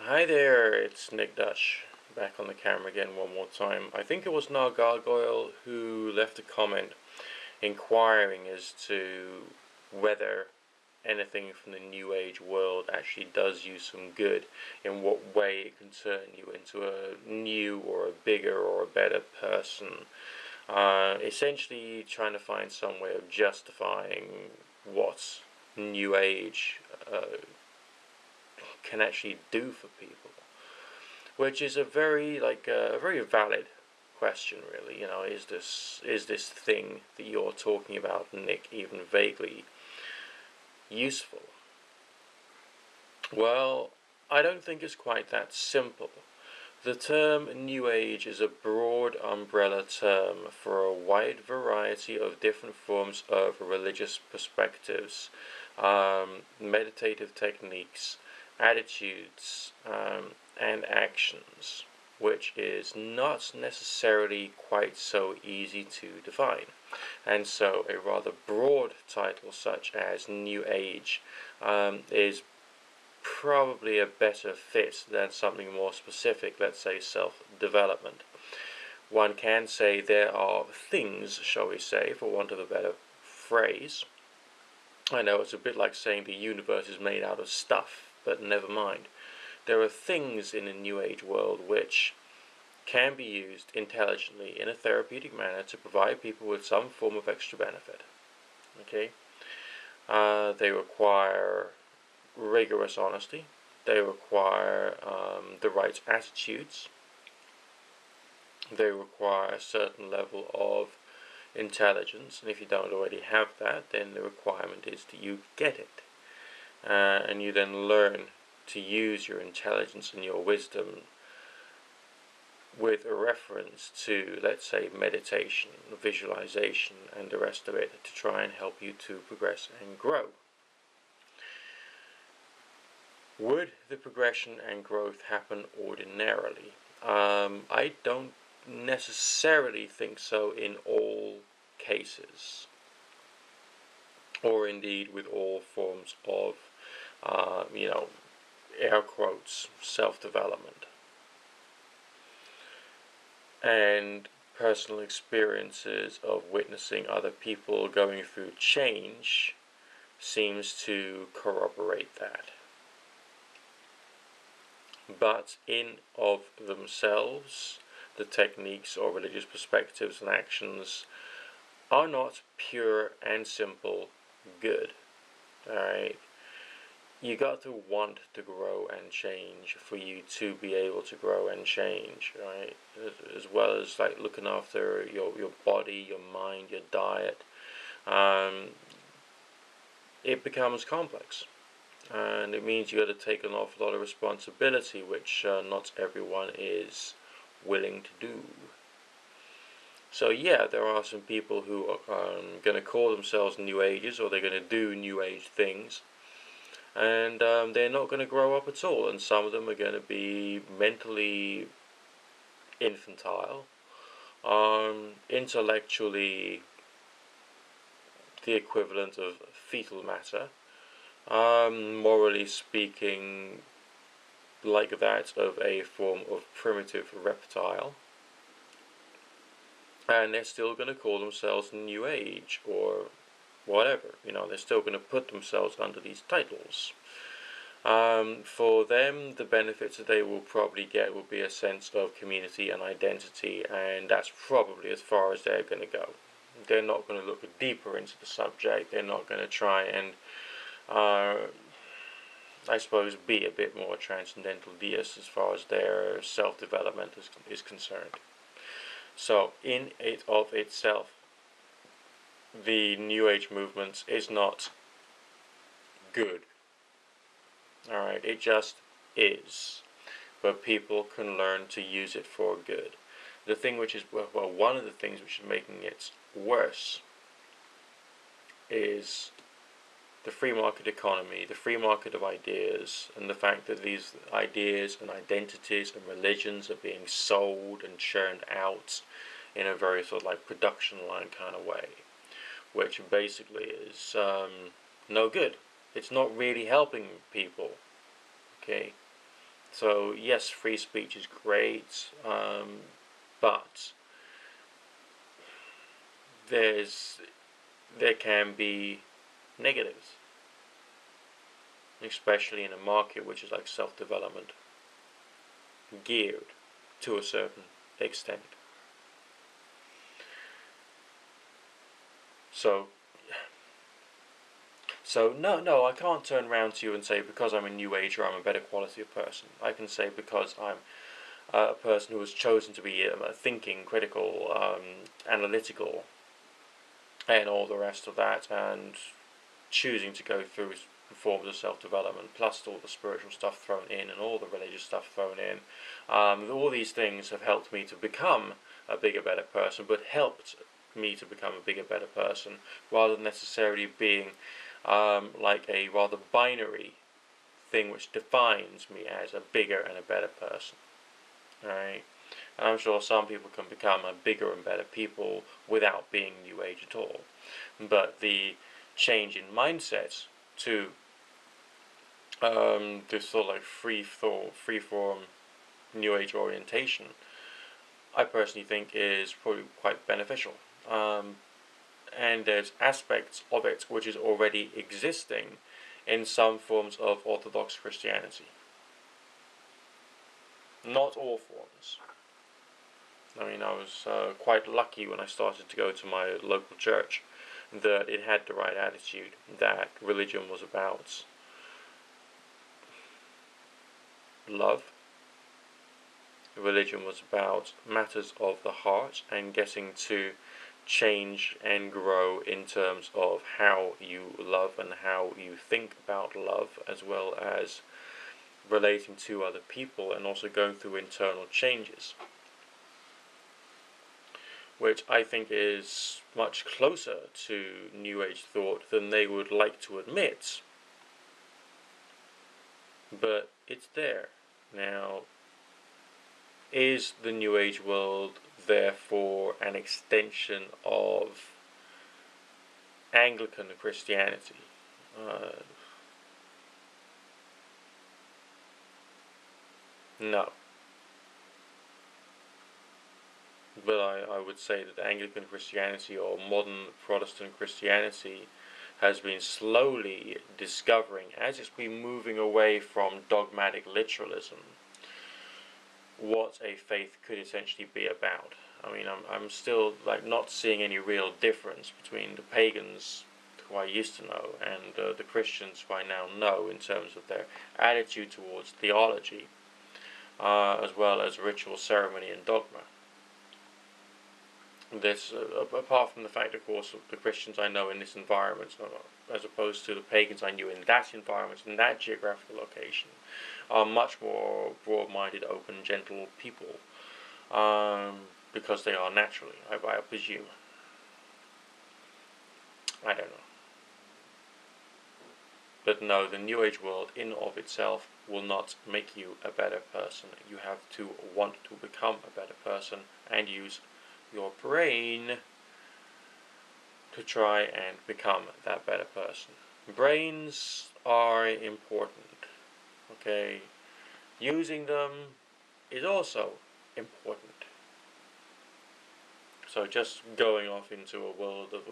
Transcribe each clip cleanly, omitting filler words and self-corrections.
Hi there, it's Nick Dutch, back on the camera again one more time. I think it was Nar Gargoyle who left a comment inquiring as to whether anything from the New Age world actually does you some good, in what way it can turn you into a new or a bigger or a better person. Essentially trying to find some way of justifying what New Age can actually do for people, which is a very valid question, really. Is this thing that you're talking about, Nick, even vaguely useful? Well, I don't think it's quite that simple. The term New Age is a broad umbrella term for a wide variety of different forms of religious perspectives, meditative techniques, attitudes, and actions, which is not necessarily quite so easy to define. And so, a rather broad title such as New Age is probably a better fit than something more specific, let's say self-development. One can say there are things, shall we say, for want of a better phrase. I know it's a bit like saying the universe is made out of stuff, but never mind. There are things in the New Age world which can be used intelligently in a therapeutic manner to provide people with some form of extra benefit. Okay? They require rigorous honesty. They require the right attitudes. They require a certain level of intelligence, and if you don't already have that, then the requirement is that you get it, and you then learn to use your intelligence and your wisdom with a reference to, let's say, meditation, visualization, and the rest of it to try and help you to progress and grow. Would the progression and growth happen ordinarily? I don't necessarily think so in all cases, or indeed with all forms of, air quotes, self-development. And personal experiences of witnessing other people going through change seems to corroborate that. But in of themselves, the techniques or religious perspectives and actions are not pure and simple good. Alright? You got to want to grow and change for you to be able to grow and change, right? As well as like looking after your body, your mind, your diet. It becomes complex. And it means you got to take an awful lot of responsibility, which not everyone is willing to do. So yeah, there are some people who are going to call themselves New Agers, or they're going to do New Age things, and they're not going to grow up at all. And some of them are going to be mentally infantile, intellectually the equivalent of fetal matter, morally speaking, like that of a form of primitive reptile, and they're still going to call themselves New Age or whatever. They're still going to put themselves under these titles. For them, the benefits that they will probably get will be a sense of community and identity, and that's probably as far as they're going to go. They're not going to look deeper into the subject. They're not going to try and I suppose, be a bit more transcendental deists as far as their self-development is concerned. So, in it of itself, the New Age movement is not good. Alright, it just is. But people can learn to use it for good. The thing which is, well, one of the things which is making it worse is the free market economy, the free market of ideas, and the fact that these ideas and identities and religions are being sold and churned out in a very sort of like production line kind of way, which basically is no good. It's not really helping people. Okay, So yes, free speech is great, but there can be negatives, especially in a market which is like self-development, geared to a certain extent. So no, I can't turn around to you and say because I'm a New Ager I'm a better quality of person. I can say because I'm a person who has chosen to be thinking, critical, analytical, and all the rest of that, and choosing to go through forms of self-development, plus all the spiritual stuff thrown in and all the religious stuff thrown in. All these things have helped me to become a bigger, better person, but helped me to become a bigger, better person, rather than necessarily being like a rather binary thing which defines me as a bigger and a better person. Alright? And I'm sure some people can become a bigger and better people without being New Age at all. But the change in mindsets to this sort of like free-form New Age orientation, I personally think is probably quite beneficial. And there's aspects of it which is already existing in some forms of Orthodox Christianity. Not all forms. I mean, I was quite lucky when I started to go to my local church that it had the right attitude, that religion was about love. Religion was about matters of the heart and getting to change and grow in terms of how you love and how you think about love, as well as relating to other people and also going through internal changes, which I think is much closer to New Age thought than they would like to admit. But it's there. Now, is the New Age world therefore an extension of Anglican Christianity? No. But I would say that Anglican Christianity or modern Protestant Christianity has been slowly discovering, as it's been moving away from dogmatic literalism, what a faith could essentially be about. I mean, I'm still like not seeing any real difference between the pagans who I used to know and the Christians who I now know in terms of their attitude towards theology, as well as ritual, ceremony, and dogma. This, apart from the fact, of course, of the Christians I know in this environment, as opposed to the pagans I knew in that environment, in that geographical location, are much more broad-minded, open, gentle people, because they are naturally, I presume. I don't know. But no, the New Age world in of itself will not make you a better person. You have to want to become a better person and use your brain to try and become that better person. Brains are important, okay? Using them is also important. So just going off into a world of,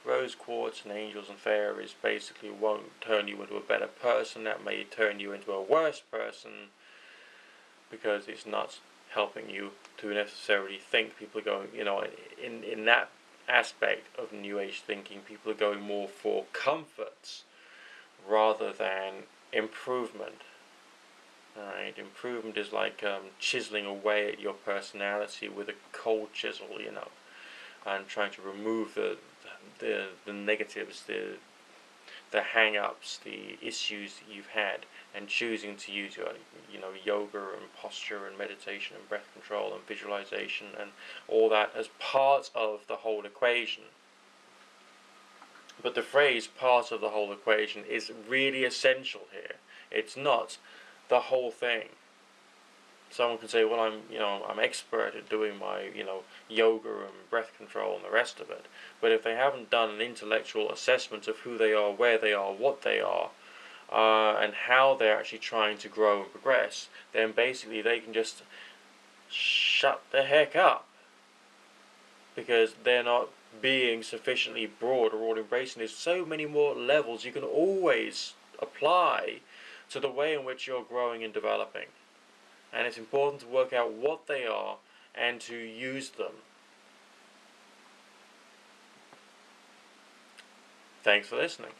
rose quartz and angels and fairies basically won't turn you into a better person. That may turn you into a worse person because it's not helping you to necessarily think. People are going, in that aspect of New Age thinking, people are going more for comforts rather than improvement. Alright, improvement is like chiseling away at your personality with a cold chisel, and trying to remove the negatives, the hang-ups, the issues that you've had, and choosing to use your, yoga and posture and meditation and breath control and visualization and all that as part of the whole equation. But the phrase part of the whole equation is really essential here. It's not the whole thing. Someone can say, well, I'm expert at doing my, yoga and breath control and the rest of it. But if they haven't done an intellectual assessment of who they are, where they are, what they are, and how they're actually trying to grow and progress, then basically they can just shut the heck up, because they're not being sufficiently broad or all embracing. There's so many more levels you can always apply to the way in which you're growing and developing. And it's important to work out what they are and to use them. Thanks for listening.